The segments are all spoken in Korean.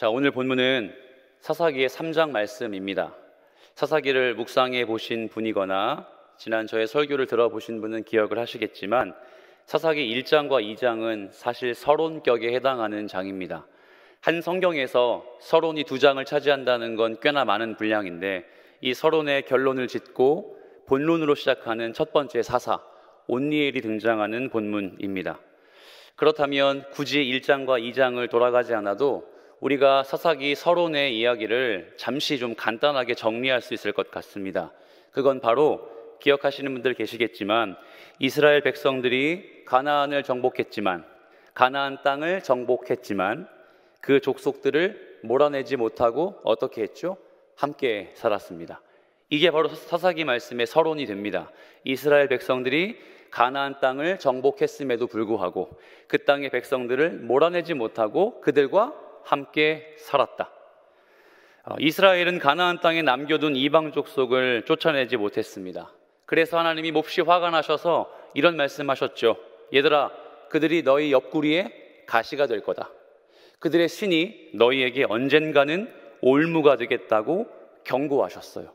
자, 오늘 본문은 사사기의 3장 말씀입니다. 사사기를 묵상해 보신 분이거나 지난 저의 설교를 들어보신 분은 기억을 하시겠지만 사사기 1장과 2장은 사실 서론격에 해당하는 장입니다. 한 성경에서 서론이 2장을 차지한다는 건 꽤나 많은 분량인데 이 서론의 결론을 짓고 본론으로 시작하는 첫 번째 사사 온니엘이 등장하는 본문입니다. 그렇다면 굳이 1장과 2장을 돌아가지 않아도 우리가 사사기 서론의 이야기를 잠시 좀 간단하게 정리할 수 있을 것 같습니다. 그건 바로 기억하시는 분들 계시겠지만 이스라엘 백성들이 가나안 땅을 정복했지만 그 족속들을 몰아내지 못하고 어떻게 했죠? 함께 살았습니다. 이게 바로 사사기 말씀의 서론이 됩니다. 이스라엘 백성들이 가나안 땅을 정복했음에도 불구하고 그 땅의 백성들을 몰아내지 못하고 그들과 함께 살았다. 이스라엘은 가나안 땅에 남겨둔 이방 족속을 쫓아내지 못했습니다. 그래서 하나님이 몹시 화가 나셔서 이런 말씀하셨죠. 얘들아, 그들이 너희 옆구리에 가시가 될 거다. 그들의 신이 너희에게 언젠가는 올무가 되겠다고 경고하셨어요.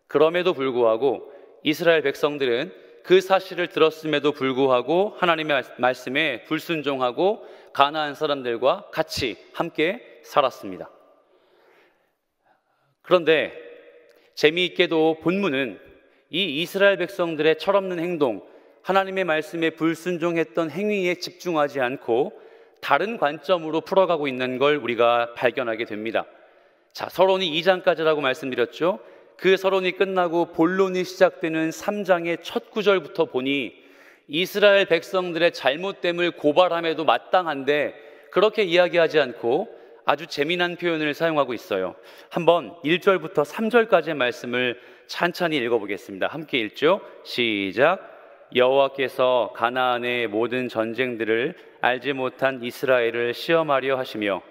그럼에도 불구하고 이스라엘 백성들은 그 사실을 들었음에도 불구하고 하나님의 말씀에 불순종하고 가나안 사람들과 같이 함께 살았습니다. 그런데 재미있게도 본문은 이 이스라엘 백성들의 철없는 행동, 하나님의 말씀에 불순종했던 행위에 집중하지 않고 다른 관점으로 풀어가고 있는 걸 우리가 발견하게 됩니다. 자, 서론이 2장까지라고 말씀드렸죠. 그 서론이 끝나고 본론이 시작되는 3장의 첫 구절부터 보니 이스라엘 백성들의 잘못됨을 고발함에도 마땅한데 그렇게 이야기하지 않고 아주 재미난 표현을 사용하고 있어요. 한번 1절부터 3절까지의 말씀을 찬찬히 읽어보겠습니다. 함께 읽죠. 시작. 여호와께서 가나안의 모든 전쟁들을 알지 못한 이스라엘을 시험하려 하시며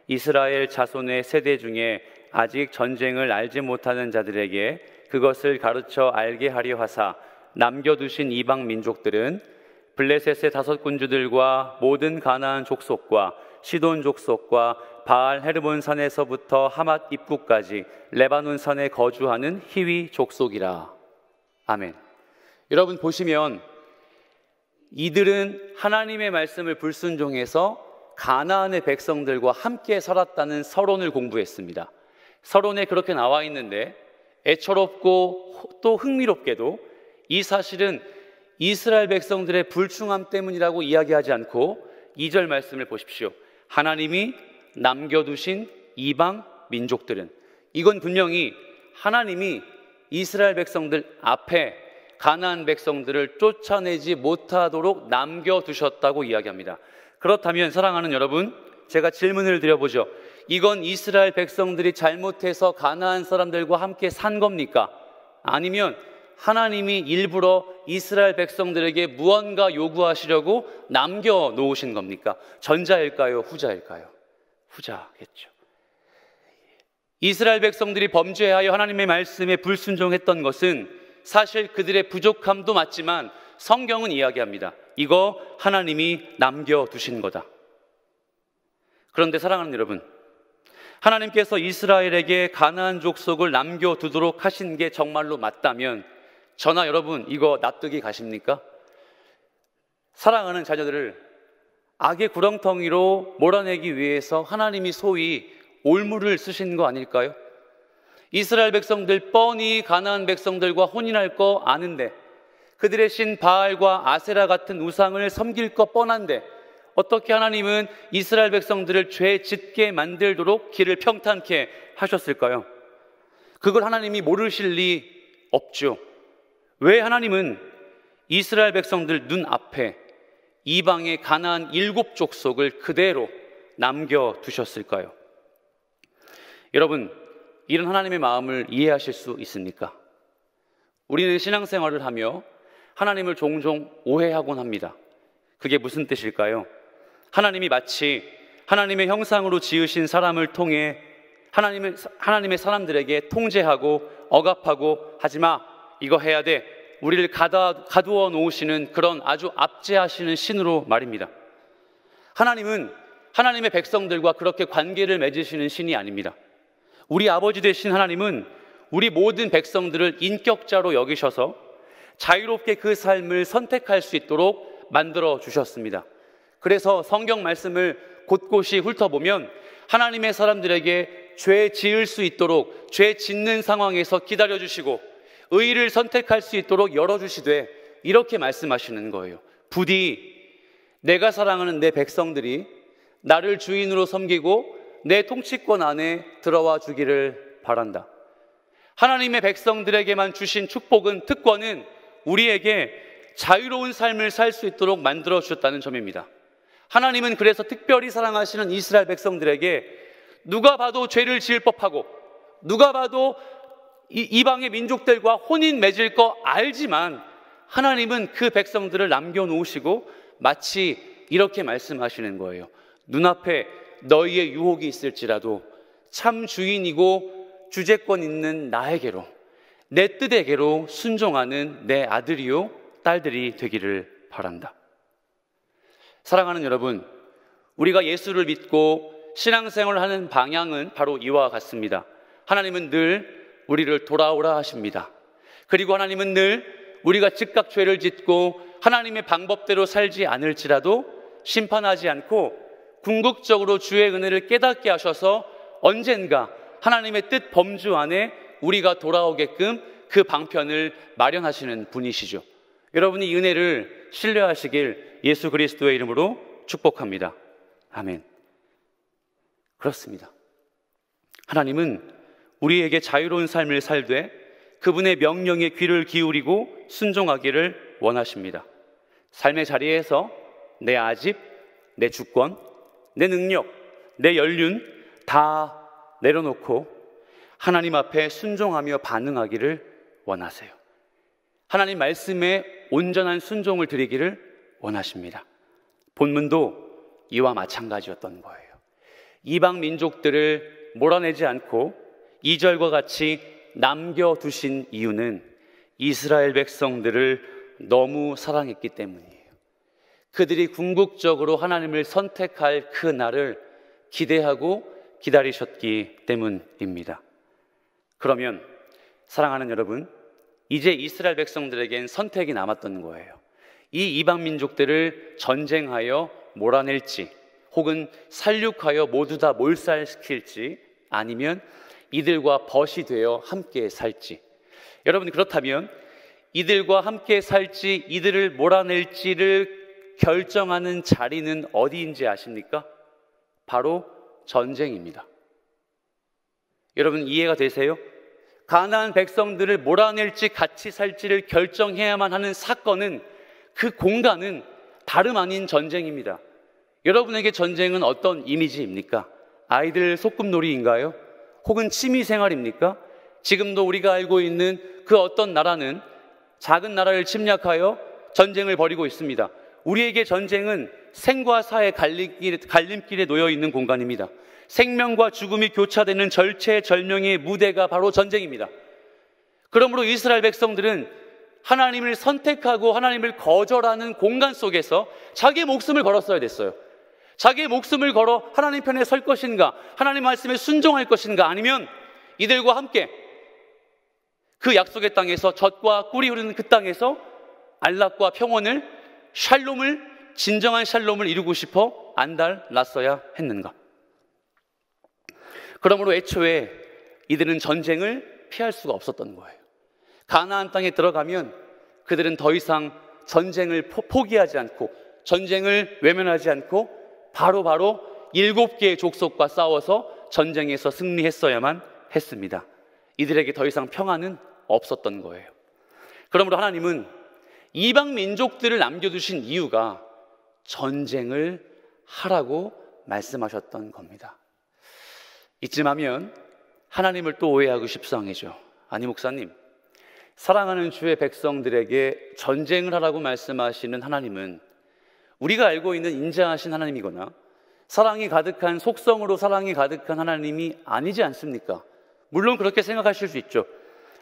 이스라엘 자손의 세대 중에 아직 전쟁을 알지 못하는 자들에게 그것을 가르쳐 알게 하려 하사 남겨두신 이방 민족들은 블레셋의 5 군주들과 모든 가나안 족속과 시돈 족속과 바알 헤르몬 산에서부터 하맛 입구까지 레바논 산에 거주하는 히위 족속이라. 아멘. 여러분 보시면 이들은 하나님의 말씀을 불순종해서 가나안의 백성들과 함께 살았다는 서론을 공부했습니다. 서론에 그렇게 나와 있는데 애처롭고 또 흥미롭게도 이 사실은 이스라엘 백성들의 불충함 때문이라고 이야기하지 않고 2절 말씀을 보십시오. 하나님이 남겨두신 이방 민족들은, 이건 분명히 하나님이 이스라엘 백성들 앞에 가나안 백성들을 쫓아내지 못하도록 남겨두셨다고 이야기합니다. 그렇다면 사랑하는 여러분, 제가 질문을 드려보죠. 이건 이스라엘 백성들이 잘못해서 가나안 사람들과 함께 산 겁니까? 아니면 하나님이 일부러 이스라엘 백성들에게 무언가 요구하시려고 남겨놓으신 겁니까? 전자일까요? 후자일까요? 후자겠죠. 이스라엘 백성들이 범죄하여 하나님의 말씀에 불순종했던 것은 사실 그들의 부족함도 맞지만 성경은 이야기합니다. 이거 하나님이 남겨두신 거다. 그런데 사랑하는 여러분, 하나님께서 이스라엘에게 가나안 족속을 남겨두도록 하신 게 정말로 맞다면 저나 여러분 이거 납득이 가십니까? 사랑하는 자녀들을 악의 구렁텅이로 몰아내기 위해서 하나님이 소위 올무를 쓰신 거 아닐까요? 이스라엘 백성들 뻔히 가나안 백성들과 혼인할 거 아는데 그들의 신 바알과 아세라 같은 우상을 섬길 거 뻔한데 어떻게 하나님은 이스라엘 백성들을 죄 짓게 만들도록 길을 평탄케 하셨을까요? 그걸 하나님이 모르실 리 없죠. 왜 하나님은 이스라엘 백성들 눈앞에 이방의 가나안 7 족속을 그대로 남겨두셨을까요? 여러분, 이런 하나님의 마음을 이해하실 수 있습니까? 우리는 신앙생활을 하며 하나님을 종종 오해하곤 합니다. 그게 무슨 뜻일까요? 하나님이 마치 하나님의 형상으로 지으신 사람을 통해 하나님의 사람들에게 통제하고 억압하고 하지마, 이거 해야 돼, 우리를 가두어 놓으시는 그런 아주 압제하시는 신으로 말입니다. 하나님은 하나님의 백성들과 그렇게 관계를 맺으시는 신이 아닙니다. 우리 아버지 되신 하나님은 우리 모든 백성들을 인격자로 여기셔서 자유롭게 그 삶을 선택할 수 있도록 만들어 주셨습니다. 그래서 성경 말씀을 곳곳이 훑어보면 하나님의 사람들에게 죄 지을 수 있도록 죄 짓는 상황에서 기다려주시고 의를 선택할 수 있도록 열어주시되 이렇게 말씀하시는 거예요. 부디 내가 사랑하는 내 백성들이 나를 주인으로 섬기고 내 통치권 안에 들어와 주기를 바란다. 하나님의 백성들에게만 주신 축복은, 특권은 우리에게 자유로운 삶을 살 수 있도록 만들어 주셨다는 점입니다. 하나님은 그래서 특별히 사랑하시는 이스라엘 백성들에게 누가 봐도 죄를 지을 법하고 누가 봐도 이방의 민족들과 혼인 맺을 거 알지만 하나님은 그 백성들을 남겨놓으시고 마치 이렇게 말씀하시는 거예요. 눈앞에 너희의 유혹이 있을지라도 참 주인이고 주재권 있는 나에게로, 내 뜻에게로 순종하는 내 아들이요 딸들이 되기를 바란다. 사랑하는 여러분, 우리가 예수를 믿고 신앙생활을 하는 방향은 바로 이와 같습니다. 하나님은 늘 우리를 돌아오라 하십니다. 그리고 하나님은 늘 우리가 즉각 죄를 짓고 하나님의 방법대로 살지 않을지라도 심판하지 않고 궁극적으로 주의 은혜를 깨닫게 하셔서 언젠가 하나님의 뜻 범주 안에 우리가 돌아오게끔 그 방편을 마련하시는 분이시죠. 여러분이 이 은혜를 신뢰하시길 예수 그리스도의 이름으로 축복합니다. 아멘. 그렇습니다. 하나님은 우리에게 자유로운 삶을 살되 그분의 명령에 귀를 기울이고 순종하기를 원하십니다. 삶의 자리에서 내 아집, 내 주권, 내 능력, 내 연륜 다 내려놓고 하나님 앞에 순종하며 반응하기를 원하세요. 하나님 말씀에 온전한 순종을 드리기를 원하십니다. 본문도 이와 마찬가지였던 거예요. 이방 민족들을 몰아내지 않고 2절과 같이 남겨두신 이유는 이스라엘 백성들을 너무 사랑했기 때문이에요. 그들이 궁극적으로 하나님을 선택할 그 날을 기대하고 기다리셨기 때문입니다. 그러면 사랑하는 여러분, 이제 이스라엘 백성들에겐 선택이 남았던 거예요. 이 이방 민족들을 전쟁하여 몰아낼지 혹은 살육하여 모두 다 몰살시킬지 아니면 이들과 벗이 되어 함께 살지. 여러분, 그렇다면 이들과 함께 살지 이들을 몰아낼지를 결정하는 자리는 어디인지 아십니까? 바로 전쟁입니다. 여러분 이해가 되세요? 가나안 백성들을 몰아낼지 같이 살지를 결정해야만 하는 사건은, 그 공간은 다름 아닌 전쟁입니다. 여러분에게 전쟁은 어떤 이미지입니까? 아이들 소꿉놀이인가요? 혹은 취미생활입니까? 지금도 우리가 알고 있는 그 어떤 나라는 작은 나라를 침략하여 전쟁을 벌이고 있습니다. 우리에게 전쟁은 생과 사의 갈림길에 놓여 있는 공간입니다. 생명과 죽음이 교차되는 절체절명의 무대가 바로 전쟁입니다. 그러므로 이스라엘 백성들은 하나님을 선택하고 하나님을 거절하는 공간 속에서 자기의 목숨을 걸었어야 됐어요. 자기의 목숨을 걸어 하나님 편에 설 것인가, 하나님 말씀에 순종할 것인가, 아니면 이들과 함께 그 약속의 땅에서 젖과 꿀이 흐르는 그 땅에서 안락과 평온을, 샬롬을, 진정한 샬롬을 이루고 싶어 안달났어야 했는가. 그러므로 애초에 이들은 전쟁을 피할 수가 없었던 거예요. 가나안 땅에 들어가면 그들은 더 이상 전쟁을 포기하지 않고 전쟁을 외면하지 않고 바로 7개의 족속과 싸워서 전쟁에서 승리했어야만 했습니다. 이들에게 더 이상 평안은 없었던 거예요. 그러므로 하나님은 이방 민족들을 남겨두신 이유가 전쟁을 하라고 말씀하셨던 겁니다. 이쯤 하면 하나님을 또 오해하고 싶상이죠. 아니 목사님, 사랑하는 주의 백성들에게 전쟁을 하라고 말씀하시는 하나님은 우리가 알고 있는 인자하신 하나님이거나 사랑이 가득한, 속성으로 사랑이 가득한 하나님이 아니지 않습니까? 물론 그렇게 생각하실 수 있죠.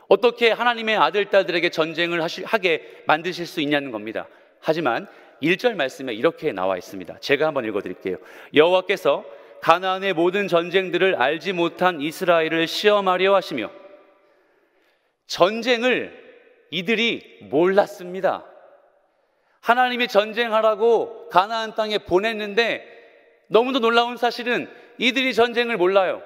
어떻게 하나님의 아들, 딸들에게 전쟁을 하게 만드실 수 있냐는 겁니다. 하지만 1절 말씀에 이렇게 나와 있습니다. 제가 한번 읽어드릴게요. 여호와께서 가나안의 모든 전쟁들을 알지 못한 이스라엘을 시험하려 하시며, 전쟁을 이들이 몰랐습니다. 하나님이 전쟁하라고 가나안 땅에 보냈는데 너무도 놀라운 사실은 이들이 전쟁을 몰라요.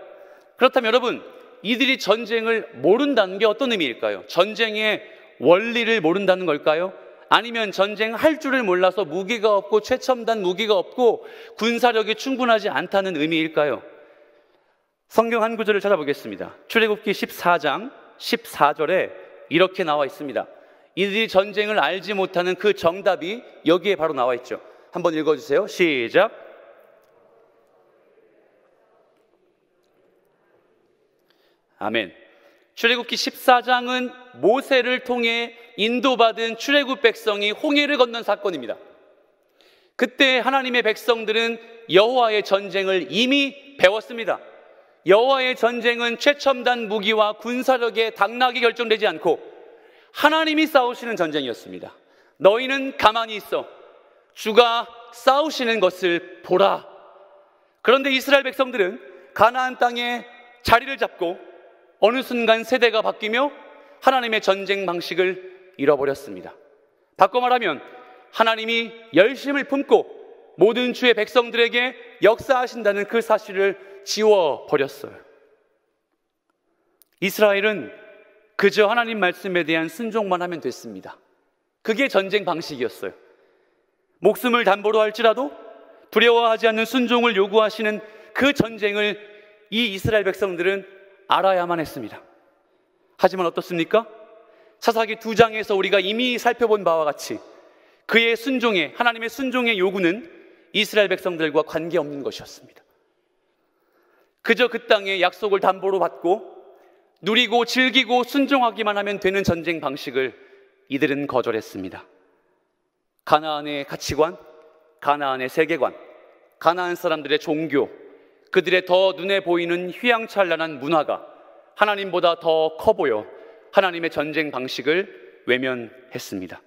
그렇다면 여러분, 이들이 전쟁을 모른다는 게 어떤 의미일까요? 전쟁의 원리를 모른다는 걸까요? 아니면 전쟁할 줄을 몰라서 무기가 없고 최첨단 무기가 없고 군사력이 충분하지 않다는 의미일까요? 성경 한 구절을 찾아보겠습니다. 출애굽기 14장 14절에 이렇게 나와 있습니다. 이들이 전쟁을 알지 못하는 그 정답이 여기에 바로 나와 있죠. 한번 읽어주세요. 시작. 아멘. 출애굽기 14장은 모세를 통해 인도받은 출애굽 백성이 홍해를 건넌 사건입니다. 그때 하나님의 백성들은 여호와의 전쟁을 이미 배웠습니다. 여호와의 전쟁은 최첨단 무기와 군사력의 당락이 결정되지 않고 하나님이 싸우시는 전쟁이었습니다. 너희는 가만히 있어, 주가 싸우시는 것을 보라. 그런데 이스라엘 백성들은 가나안 땅에 자리를 잡고 어느 순간 세대가 바뀌며 하나님의 전쟁 방식을 잃어버렸습니다. 바꿔 말하면 하나님이 열심을 품고 모든 주의 백성들에게 역사하신다는 그 사실을 지워버렸어요. 이스라엘은 그저 하나님 말씀에 대한 순종만 하면 됐습니다. 그게 전쟁 방식이었어요. 목숨을 담보로 할지라도 두려워하지 않는 순종을 요구하시는 그 전쟁을 이 이스라엘 백성들은 알아야만 했습니다. 하지만 어떻습니까? 사사기 2장에서 우리가 이미 살펴본 바와 같이 그의 순종의, 하나님의 순종의 요구는 이스라엘 백성들과 관계없는 것이었습니다. 그저 그 땅의 약속을 담보로 받고 누리고 즐기고 순종하기만 하면 되는 전쟁 방식을 이들은 거절했습니다. 가나안의 가치관, 가나안의 세계관, 가나안 사람들의 종교, 그들의 더 눈에 보이는 휘황찬란한 문화가 하나님보다 더 커 보여 하나님의 전쟁 방식을 외면했습니다.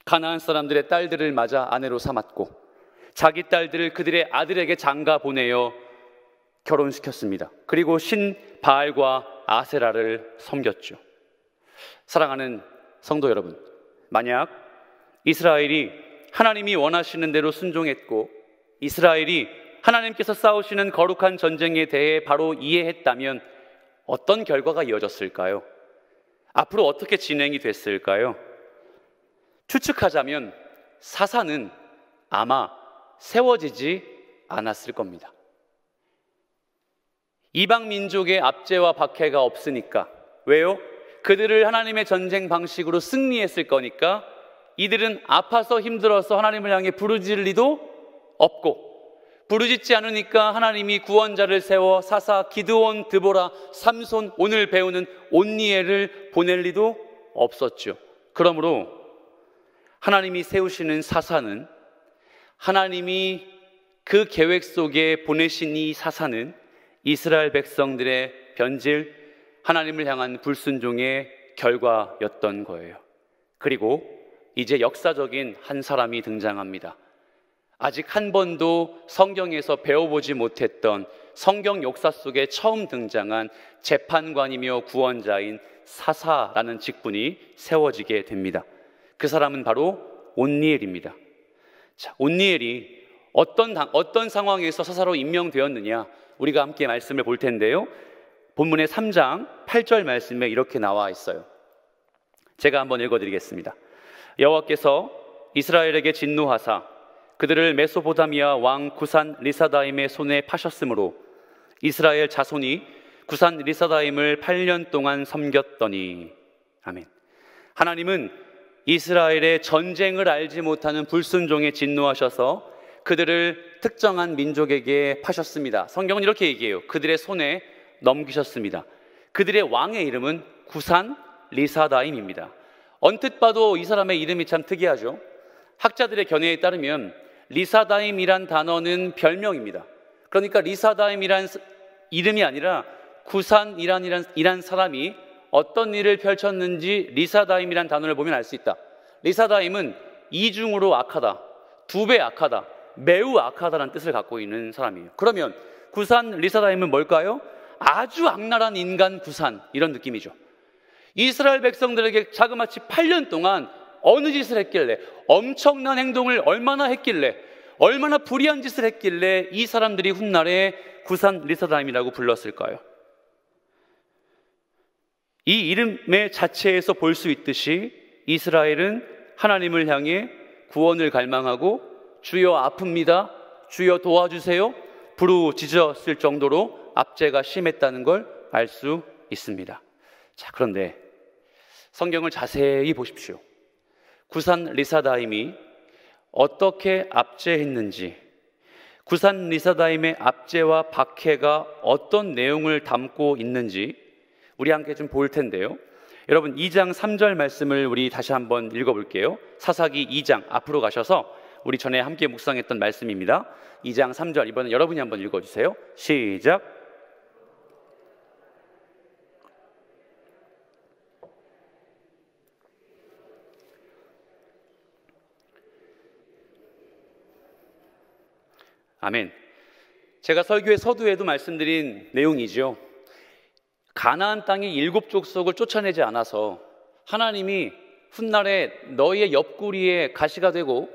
가나안 사람들의 딸들을 맞아 아내로 삼았고 자기 딸들을 그들의 아들에게 장가 보내어 결혼시켰습니다. 그리고 신 바알과 아세라를 섬겼죠. 사랑하는 성도 여러분, 만약 이스라엘이 하나님이 원하시는 대로 순종했고 이스라엘이 하나님께서 싸우시는 거룩한 전쟁에 대해 바로 이해했다면 어떤 결과가 이어졌을까요? 앞으로 어떻게 진행이 됐을까요? 추측하자면 사사는 아마 세워지지 않았을 겁니다. 이방 민족의 압제와 박해가 없으니까. 왜요? 그들을 하나님의 전쟁 방식으로 승리했을 거니까 이들은 아파서 힘들어서 하나님을 향해 부르짖을 리도 없고, 부르짖지 않으니까 하나님이 구원자를 세워 사사, 기드온, 드보라, 삼손, 오늘 배우는 온니엘을 보낼 리도 없었죠. 그러므로 하나님이 세우시는 사사는, 하나님이 그 계획 속에 보내신 이 사사는 이스라엘 백성들의 변질, 하나님을 향한 불순종의 결과였던 거예요. 그리고 이제 역사적인 한 사람이 등장합니다. 아직 한 번도 성경에서 배워보지 못했던 성경 역사 속에 처음 등장한 재판관이며 구원자인 사사라는 직분이 세워지게 됩니다. 그 사람은 바로 온니엘입니다. 자, 온니엘이 어떤 상황에서 사사로 임명되었느냐, 우리가 함께 말씀을 볼 텐데요. 본문의 3장 8절 말씀에 이렇게 나와 있어요. 제가 한번 읽어드리겠습니다. 여호와께서 이스라엘에게 진노하사 그들을 메소포타미아 왕 구산 리사다임의 손에 파셨으므로 이스라엘 자손이 구산 리사다임을 8년 동안 섬겼더니. 아멘. 하나님은 이스라엘의 전쟁을 알지 못하는 불순종에 진노하셔서 그들을 특정한 민족에게 파셨습니다. 성경은 이렇게 얘기해요. 그들의 손에 넘기셨습니다. 그들의 왕의 이름은 구산 리사다임입니다. 언뜻 봐도 이 사람의 이름이 참 특이하죠. 학자들의 견해에 따르면 리사다임이란 단어는 별명입니다. 그러니까 리사다임이란 이름이 아니라 구산이란 사람이 어떤 일을 펼쳤는지 리사다임이란 단어를 보면 알 수 있다. 리사다임은 이중으로 악하다, 두 배 악하다, 매우 악하다라는 뜻을 갖고 있는 사람이에요. 그러면 구산 리사다임은 뭘까요? 아주 악랄한 인간 구산, 이런 느낌이죠. 이스라엘 백성들에게 자그마치 8년 동안 어느 짓을 했길래, 엄청난 행동을 얼마나 했길래, 얼마나 불의한 짓을 했길래 이 사람들이 훗날에 구산 리사다임이라고 불렀을까요? 이 이름의 자체에서 볼 수 있듯이 이스라엘은 하나님을 향해 구원을 갈망하고 주여 아픕니다, 주여 도와주세요 부르짖었을 정도로 압제가 심했다는 걸 알 수 있습니다. 자, 그런데 성경을 자세히 보십시오. 구산 리사다임이 어떻게 압제했는지, 구산 리사다임의 압제와 박해가 어떤 내용을 담고 있는지 우리 함께 좀 볼 텐데요. 여러분 2장 3절 말씀을 우리 다시 한번 읽어볼게요. 사사기 2장 앞으로 가셔서 우리 전에 함께 묵상했던 말씀입니다. 2장 3절, 이번엔 여러분이 한번 읽어주세요. 시작. 아멘. 제가 설교의 서두에도 말씀드린 내용이죠. 가나안 땅의 7 족속을 쫓아내지 않아서 하나님이 훗날에 너희의 옆구리에 가시가 되고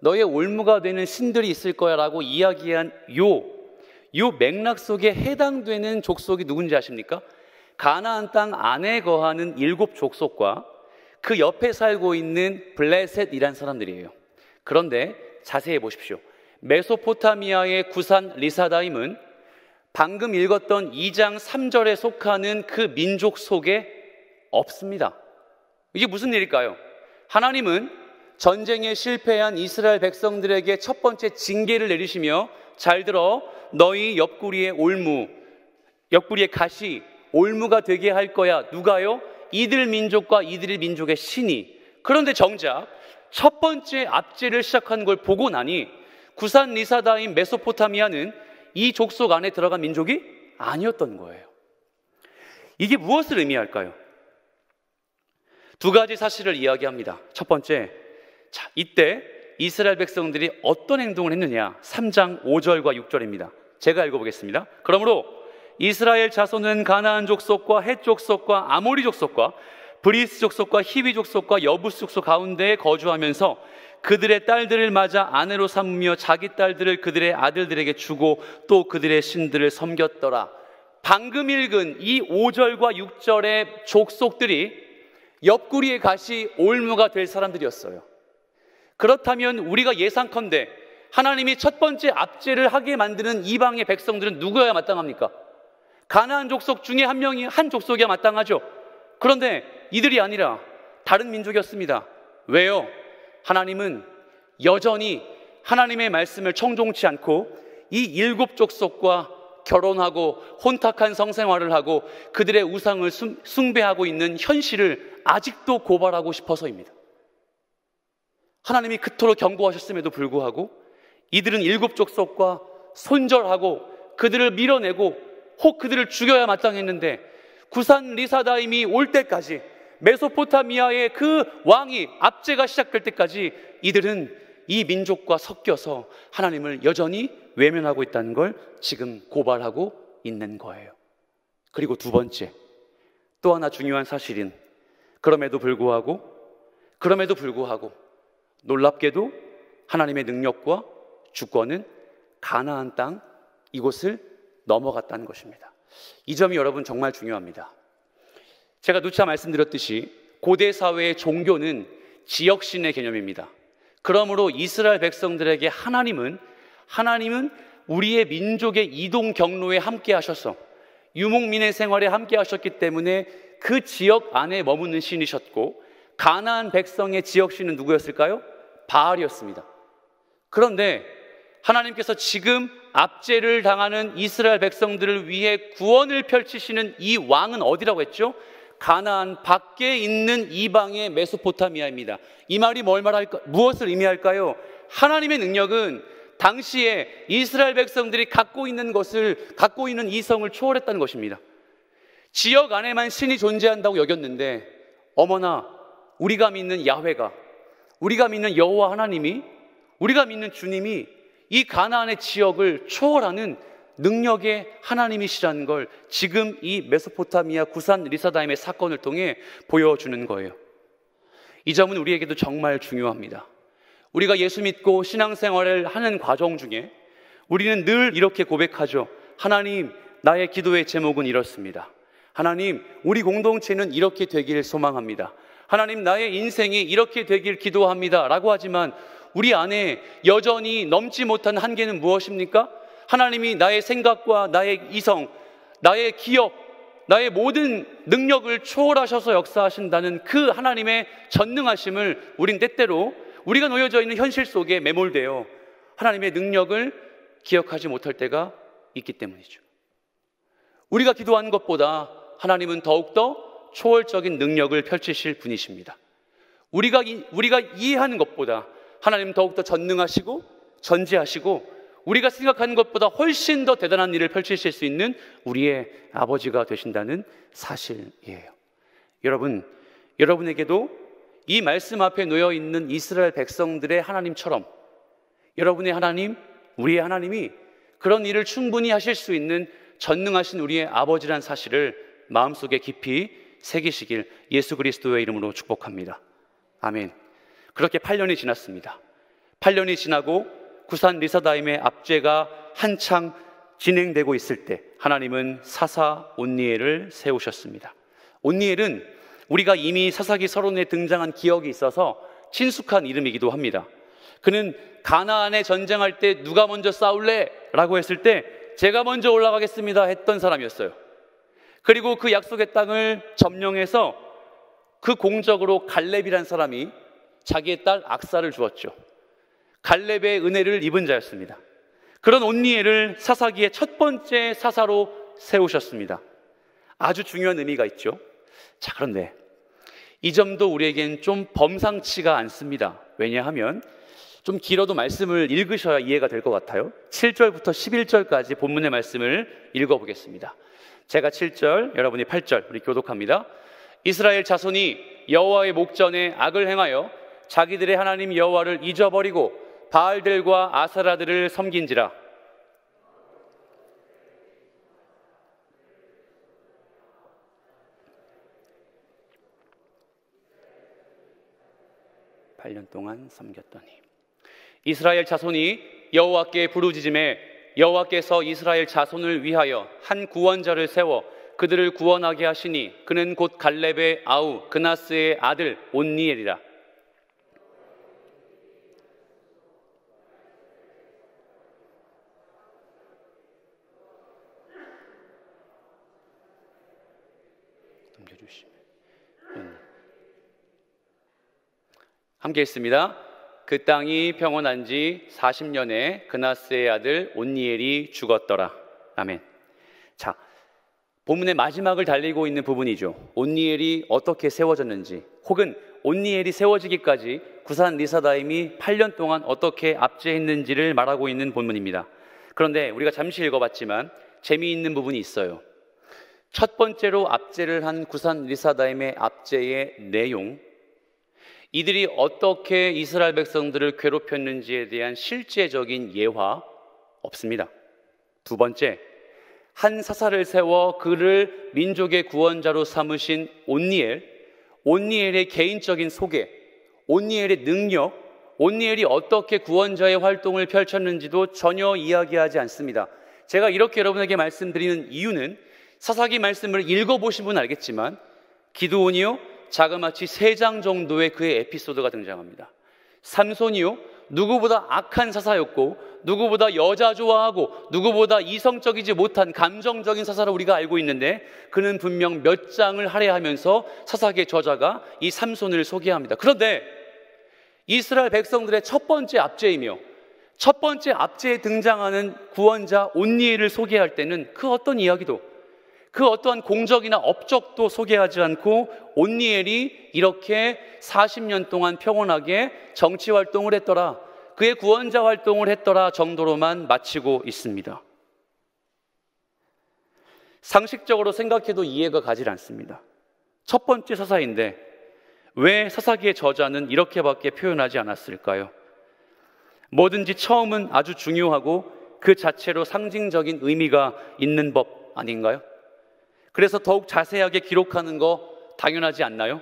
너희의 올무가 되는 신들이 있을 거야 라고 이야기한 요 맥락 속에 해당되는 족속이 누군지 아십니까? 가나안 땅 안에 거하는 7 족속과 그 옆에 살고 있는 블레셋이란 사람들이에요. 그런데 자세히 보십시오. 메소포타미아의 구산 리사다임은 방금 읽었던 2장 3절에 속하는 그 민족 속에 없습니다. 이게 무슨 일일까요? 하나님은 전쟁에 실패한 이스라엘 백성들에게 첫 번째 징계를 내리시며, 잘 들어, 너희 옆구리에 올무, 옆구리에 가시, 올무가 되게 할 거야. 누가요? 이들 민족과 이들 민족의 신이. 그런데 정작 첫 번째 압제를 시작한 걸 보고 나니 구산 리사다임 메소포타미아는 이 족속 안에 들어간 민족이 아니었던 거예요. 이게 무엇을 의미할까요? 두 가지 사실을 이야기합니다. 첫 번째, 자, 이때 이스라엘 백성들이 어떤 행동을 했느냐? 3장 5절과 6절입니다. 제가 읽어보겠습니다. 그러므로 이스라엘 자손은 가나안 족속과 헷 족속과 아모리 족속과 브리스 족속과 히위 족속과 여부스 족속 가운데에 거주하면서 그들의 딸들을 맞아 아내로 삼으며 자기 딸들을 그들의 아들들에게 주고 또 그들의 신들을 섬겼더라. 방금 읽은 이 5절과 6절의 족속들이 옆구리에 가시 올무가 될 사람들이었어요. 그렇다면 우리가 예상컨대 하나님이 첫 번째 압제를 하게 만드는 이방의 백성들은 누구여야 마땅합니까? 가나안 족속 중에 한 족속이야 마땅하죠. 그런데 이들이 아니라 다른 민족이었습니다. 왜요? 하나님은 여전히 하나님의 말씀을 청종치 않고 이 7 족속과 결혼하고 혼탁한 성생활을 하고 그들의 우상을 숭배하고 있는 현실을 아직도 고발하고 싶어서입니다. 하나님이 그토록 경고하셨음에도 불구하고 이들은 7 족속과 손절하고 그들을 밀어내고 혹 그들을 죽여야 마땅했는데, 구산 리사다임이 올 때까지, 메소포타미아의 그 왕이 압제가 시작될 때까지 이들은 이 민족과 섞여서 하나님을 여전히 외면하고 있다는 걸 지금 고발하고 있는 거예요. 그리고 두 번째, 또 하나 중요한 사실은 그럼에도 불구하고 놀랍게도 하나님의 능력과 주권은 가나안 땅 이곳을 넘어갔다는 것입니다. 이 점이 여러분 정말 중요합니다. 제가 누차 말씀드렸듯이 고대 사회의 종교는 지역신의 개념입니다. 그러므로 이스라엘 백성들에게 하나님은 우리의 민족의 이동 경로에 함께 하셔서 유목민의 생활에 함께 하셨기 때문에 그 지역 안에 머무는 신이셨고, 가나안 백성의 지역신은 누구였을까요? 바알이었습니다. 그런데 하나님께서 지금 압제를 당하는 이스라엘 백성들을 위해 구원을 펼치시는 이 왕은 어디라고 했죠? 가나안 밖에 있는 이방의 메소포타미아입니다. 이 말이 무엇을 의미할까요? 하나님의 능력은 당시에 이스라엘 백성들이 갖고 있는 이성을 초월했다는 것입니다. 지역 안에만 신이 존재한다고 여겼는데, 어머나 우리가 믿는 야훼가, 우리가 믿는 여호와 하나님이 우리가 믿는 주님이 이 가나안의 지역을 초월하는 능력의 하나님이시라는 걸 지금 이 메소포타미아 구산 리사다임의 사건을 통해 보여주는 거예요. 이 점은 우리에게도 정말 중요합니다. 우리가 예수 믿고 신앙생활을 하는 과정 중에 우리는 늘 이렇게 고백하죠. 하나님, 나의 기도의 제목은 이렇습니다. 하나님, 우리 공동체는 이렇게 되길 소망합니다. 하나님, 나의 인생이 이렇게 되길 기도합니다 라고 하지만 우리 안에 여전히 넘지 못한 한계는 무엇입니까? 하나님이 나의 생각과 나의 이성, 나의 기억, 나의 모든 능력을 초월하셔서 역사하신다는 그 하나님의 전능하심을 우린 때때로 우리가 놓여져 있는 현실 속에 매몰되어 하나님의 능력을 기억하지 못할 때가 있기 때문이죠. 우리가 기도하는 것보다 하나님은 더욱더 초월적인 능력을 펼치실 분이십니다. 우리가 이해하는 것보다 하나님은 더욱더 전능하시고 전지하시고 우리가 생각하는 것보다 훨씬 더 대단한 일을 펼치실 수 있는 우리의 아버지가 되신다는 사실이에요. 여러분, 여러분에게도 이 말씀 앞에 놓여 있는 이스라엘 백성들의 하나님처럼 여러분의 하나님, 우리의 하나님이 그런 일을 충분히 하실 수 있는 전능하신 우리의 아버지란 사실을 마음속에 깊이 새기시길 예수 그리스도의 이름으로 축복합니다. 아멘. 그렇게 8년이 지났습니다. 8년이 지나고 구산 리사다임의 압제가 한창 진행되고 있을 때 하나님은 사사 온니엘을 세우셨습니다. 온니엘은 우리가 이미 사사기 서론에 등장한 기억이 있어서 친숙한 이름이기도 합니다. 그는 가나안에 전쟁할 때 누가 먼저 싸울래? 라고 했을 때 제가 먼저 올라가겠습니다 했던 사람이었어요. 그리고 그 약속의 땅을 점령해서 그 공적으로 갈렙이라는 사람이 자기의 딸 악사를 주었죠. 갈렙의 은혜를 입은 자였습니다. 그런 온니엘을 사사기의 첫 번째 사사로 세우셨습니다. 아주 중요한 의미가 있죠. 자, 그런데 이 점도 우리에겐 좀 범상치가 않습니다. 왜냐하면 좀 길어도 말씀을 읽으셔야 이해가 될 것 같아요. 7절부터 11절까지 본문의 말씀을 읽어보겠습니다. 제가 7절, 여러분이 8절, 우리 교독합니다. 이스라엘 자손이 여호와의 목전에 악을 행하여 자기들의 하나님 여호와를 잊어버리고 바알들과 아사라들을 섬긴지라. (8년) 동안 섬겼더니 이스라엘 자손이 여호와께 부르짖음에 여호와께서 이스라엘 자손을 위하여 한 구원자를 세워 그들을 구원하게 하시니 그는 곧 갈렙의 아우 그나스의 아들 온니엘이라. 함께 했습니다. 그 땅이 평온한 지 40년에 그나스의 아들 온니엘이 죽었더라. 아멘. 자, 본문의 마지막을 달리고 있는 부분이죠. 온니엘이 어떻게 세워졌는지, 혹은 온니엘이 세워지기까지 구산 리사다임이 8년 동안 어떻게 압제했는지를 말하고 있는 본문입니다. 그런데 우리가 잠시 읽어봤지만 재미있는 부분이 있어요. 첫 번째로 압제를 한 구산 리사다임의 압제의 내용, 이들이 어떻게 이스라엘 백성들을 괴롭혔는지에 대한 실제적인 예화 없습니다. 두 번째, 한 사사를 세워 그를 민족의 구원자로 삼으신 온니엘의 개인적인 소개, 온니엘의 능력, 온니엘이 어떻게 구원자의 활동을 펼쳤는지도 전혀 이야기하지 않습니다. 제가 이렇게 여러분에게 말씀드리는 이유는 사사기 말씀을 읽어보신 분은 알겠지만 기드온이요 자그마치 3장 정도의 그의 에피소드가 등장합니다. 삼손이요 누구보다 악한 사사였고 누구보다 여자 좋아하고 누구보다 이성적이지 못한 감정적인 사사를 우리가 알고 있는데 그는 분명 몇 장을 할애하면서 사사기의 저자가 이 삼손을 소개합니다. 그런데 이스라엘 백성들의 첫 번째 압제이며 첫 번째 압제에 등장하는 구원자 온니엘을 소개할 때는 그 어떤 이야기도 그 어떠한 공적이나 업적도 소개하지 않고 온니엘이 이렇게 40년 동안 평온하게 정치 활동을 했더라, 그의 구원자 활동을 했더라 정도로만 마치고 있습니다. 상식적으로 생각해도 이해가 가지 않습니다. 첫 번째 사사인데 왜 사사기의 저자는 이렇게밖에 표현하지 않았을까요? 뭐든지 처음은 아주 중요하고 그 자체로 상징적인 의미가 있는 법 아닌가요? 그래서 더욱 자세하게 기록하는 거 당연하지 않나요?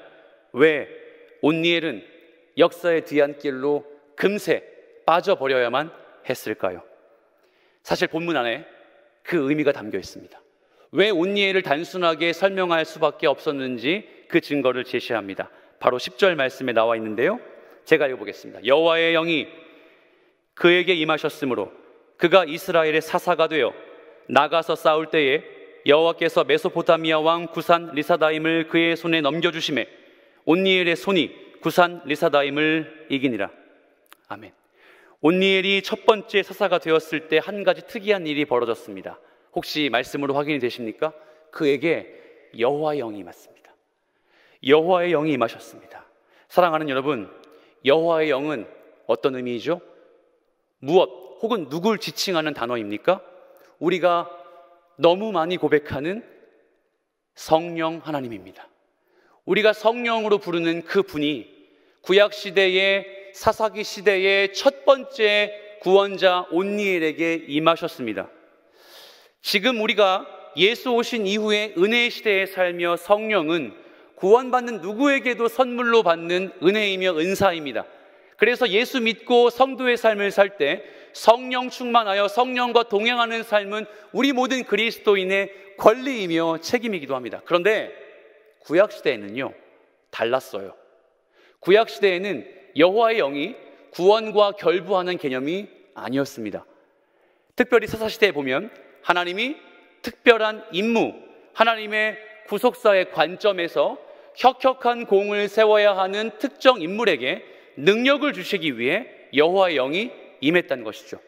왜 온니엘은 역사의 뒤안길로 금세 빠져버려야만 했을까요? 사실 본문 안에 그 의미가 담겨 있습니다. 왜 온니엘을 단순하게 설명할 수밖에 없었는지 그 증거를 제시합니다. 바로 10절 말씀에 나와 있는데요, 제가 읽어보겠습니다. 여호와의 영이 그에게 임하셨으므로 그가 이스라엘의 사사가 되어 나가서 싸울 때에 여호와께서 메소포타미아 왕 구산 리사다임을 그의 손에 넘겨주심에 온니엘의 손이 구산 리사다임을 이기니라. 아멘. 온니엘이 첫 번째 사사가 되었을 때 한 가지 특이한 일이 벌어졌습니다. 혹시 말씀으로 확인이 되십니까? 그에게 여호와의 영이 임했습니다. 여호와의 영이 임하셨습니다. 사랑하는 여러분, 여호와의 영은 어떤 의미이죠? 무엇 혹은 누굴 지칭하는 단어입니까? 우리가 너무 많이 고백하는 성령 하나님입니다. 우리가 성령으로 부르는 그 분이 구약시대의 사사기 시대의 첫 번째 구원자 온니엘에게 임하셨습니다. 지금 우리가 예수 오신 이후에 은혜의 시대에 살며 성령은 구원받는 누구에게도 선물로 받는 은혜이며 은사입니다. 그래서 예수 믿고 성도의 삶을 살 때 성령 충만하여 성령과 동행하는 삶은 우리 모든 그리스도인의 권리이며 책임이기도 합니다. 그런데 구약시대에는요, 달랐어요. 구약시대에는 여호와의 영이 구원과 결부하는 개념이 아니었습니다. 특별히 사사시대에 보면 하나님이 특별한 임무, 하나님의 구속사의 관점에서 혁혁한 공을 세워야 하는 특정 인물에게 능력을 주시기 위해 여호와의 영이 임했다는 것이죠.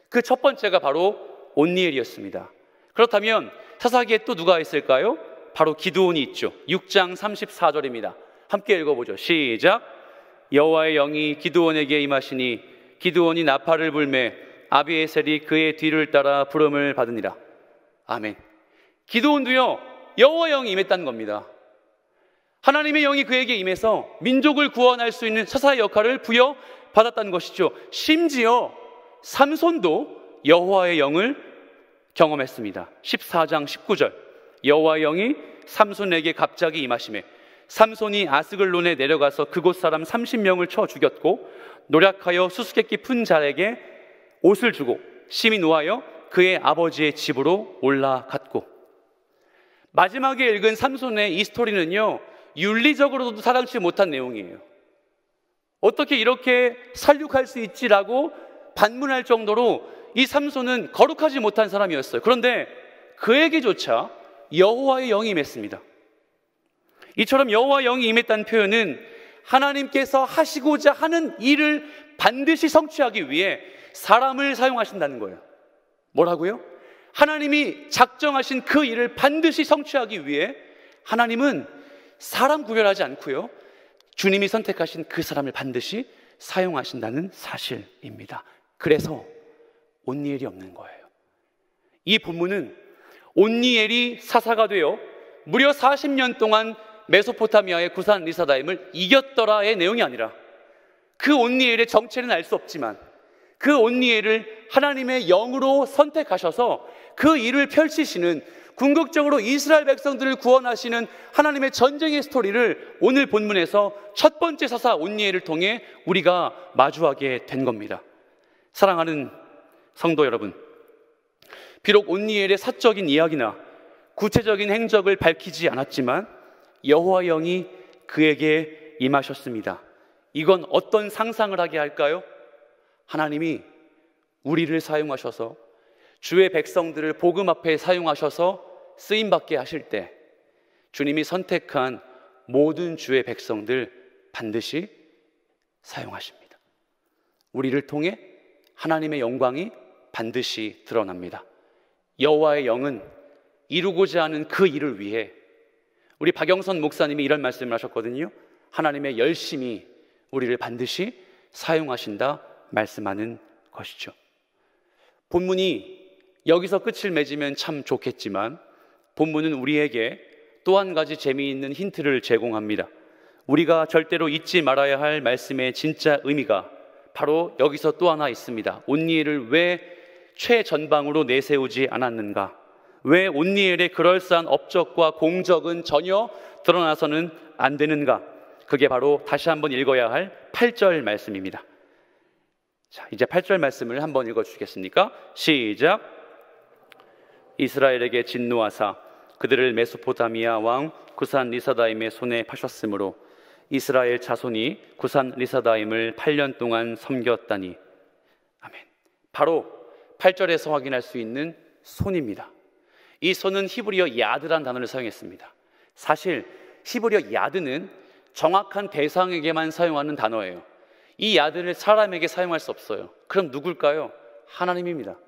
그 첫 번째가 바로 온니엘이었습니다. 그렇다면 사사기에 또 누가 있을까요? 바로 기드온이 있죠. 6장 34절입니다. 함께 읽어보죠. 시작. 여호와의 영이 기드온에게 임하시니 기드온이 나팔을 불매 아비에셀이 그의 뒤를 따라 부름을 받으니라. 아멘. 기드온도요, 여호와의 영이 임했다는 겁니다. 하나님의 영이 그에게 임해서 민족을 구원할 수 있는 사사의 역할을 부여받았다는 것이죠. 심지어 삼손도 여호와의 영을 경험했습니다. 14장 19절. 여호와의 영이 삼손에게 갑자기 임하시매 삼손이 아스글론에 내려가서 그곳 사람 30명을 쳐 죽였고 노력하여 수수께끼 푼 자에게 옷을 주고 심히 노하여 그의 아버지의 집으로 올라갔고. 마지막에 읽은 삼손의 이 스토리는요, 윤리적으로도 타당치 못한 내용이에요. 어떻게 이렇게 살육할 수 있지라고 반문할 정도로 이 삼손은 거룩하지 못한 사람이었어요. 그런데 그에게조차 여호와의 영이 임했습니다. 이처럼 여호와의 영이 임했다는 표현은 하나님께서 하시고자 하는 일을 반드시 성취하기 위해 사람을 사용하신다는 거예요. 뭐라고요? 하나님이 작정하신 그 일을 반드시 성취하기 위해 하나님은 사람 구별하지 않고요, 주님이 선택하신 그 사람을 반드시 사용하신다는 사실입니다. 그래서 온니엘이 없는 거예요. 이 본문은 온니엘이 사사가 되어 무려 40년 동안 메소포타미아의 구산 리사다임을 이겼더라의 내용이 아니라 그 온니엘의 정체는 알 수 없지만 그 온니엘을 하나님의 영으로 선택하셔서 그 일을 펼치시는, 궁극적으로 이스라엘 백성들을 구원하시는 하나님의 전쟁의 스토리를 오늘 본문에서 첫 번째 사사 온니엘을 통해 우리가 마주하게 된 겁니다. 사랑하는 성도 여러분, 비록 온니엘의 사적인 이야기나 구체적인 행적을 밝히지 않았지만 여호와의 영이 그에게 임하셨습니다. 이건 어떤 상상을 하게 할까요? 하나님이 우리를 사용하셔서 주의 백성들을 복음 앞에 사용하셔서 쓰임받게 하실 때 주님이 선택한 모든 주의 백성들 반드시 사용하십니다. 우리를 통해 하나님의 영광이 반드시 드러납니다. 여호와의 영은 이루고자 하는 그 일을 위해, 우리 박영선 목사님이 이런 말씀을 하셨거든요. 하나님의 열심히 우리를 반드시 사용하신다 말씀하는 것이죠. 본문이 여기서 끝을 맺으면 참 좋겠지만 본문은 우리에게 또 한 가지 재미있는 힌트를 제공합니다. 우리가 절대로 잊지 말아야 할 말씀의 진짜 의미가 바로 여기서 또 하나 있습니다. 온니엘을 왜 최전방으로 내세우지 않았는가? 왜 온니엘의 그럴싸한 업적과 공적은 전혀 드러나서는 안 되는가? 그게 바로 다시 한번 읽어야 할 8절 말씀입니다. 자, 이제 8절 말씀을 한번 읽어주시겠습니까? 시작. 이스라엘에게 진노하사 그들을 메소포타미아 왕 구산 리사다임의 손에 파셨으므로 이스라엘 자손이 구산 리사다임을 8년 동안 섬겼다니. 아멘. 바로 8절에서 확인할 수 있는 손입니다. 이 손은 히브리어 야드란 단어를 사용했습니다. 사실 히브리어 야드는 정확한 대상에게만 사용하는 단어예요. 이 야드를 사람에게 사용할 수 없어요. 그럼 누굴까요? 하나님입니다.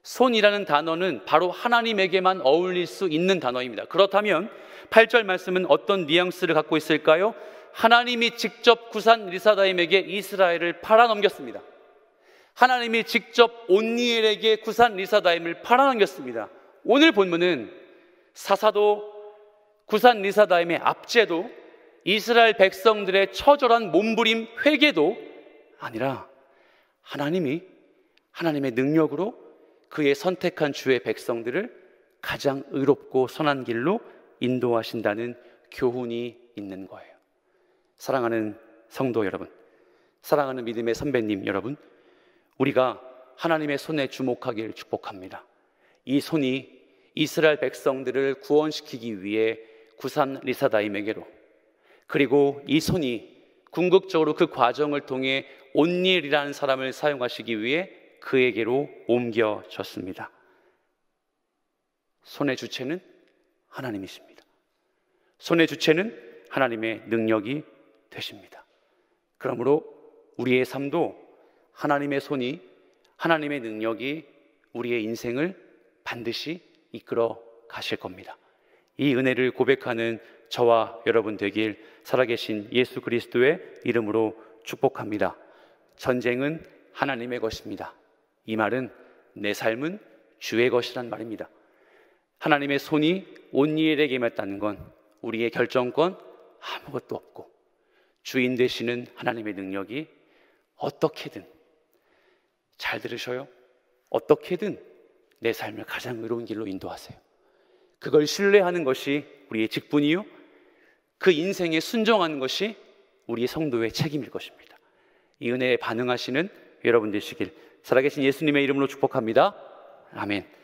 손이라는 단어는 바로 하나님에게만 어울릴 수 있는 단어입니다. 그렇다면 8절 말씀은 어떤 뉘앙스를 갖고 있을까요? 하나님이 직접 구산 리사다임에게 이스라엘을 팔아넘겼습니다. 하나님이 직접 온니엘에게 구산 리사다임을 팔아넘겼습니다. 오늘 본문은 사사도 구산 리사다임의 압제도 이스라엘 백성들의 처절한 몸부림 회개도 아니라 하나님이 하나님의 능력으로 그의 선택한 주의 백성들을 가장 의롭고 선한 길로 인도하신다는 교훈이 있는 거예요. 사랑하는 성도 여러분, 사랑하는 믿음의 선배님 여러분, 우리가 하나님의 손에 주목하기를 축복합니다. 이 손이 이스라엘 백성들을 구원시키기 위해 구산 리사다임에게로, 그리고 이 손이 궁극적으로 그 과정을 통해 온니엘이라는 사람을 사용하시기 위해 그에게로 옮겨졌습니다. 손의 주체는 하나님이십니다. 손의 주체는 하나님의 능력이 되십니다. 그러므로 우리의 삶도 하나님의 손이, 하나님의 능력이 우리의 인생을 반드시 이끌어 가실 겁니다. 이 은혜를 고백하는 저와 여러분 되길 살아계신 예수 그리스도의 이름으로 축복합니다. 전쟁은 하나님의 것입니다. 이 말은 내 삶은 주의 것이란 말입니다. 하나님의 손이 온니엘에게 임했다는 건 우리의 결정권 아무것도 없고 주인 되시는 하나님의 능력이 어떻게든, 잘 들으셔요, 어떻게든 내 삶을 가장 의로운 길로 인도하세요. 그걸 신뢰하는 것이 우리의 직분이요, 그 인생에 순종하는 것이 우리의 성도의 책임일 것입니다. 이 은혜에 반응하시는 여러분 되시길 살아계신 예수님의 이름으로 축복합니다. 아멘.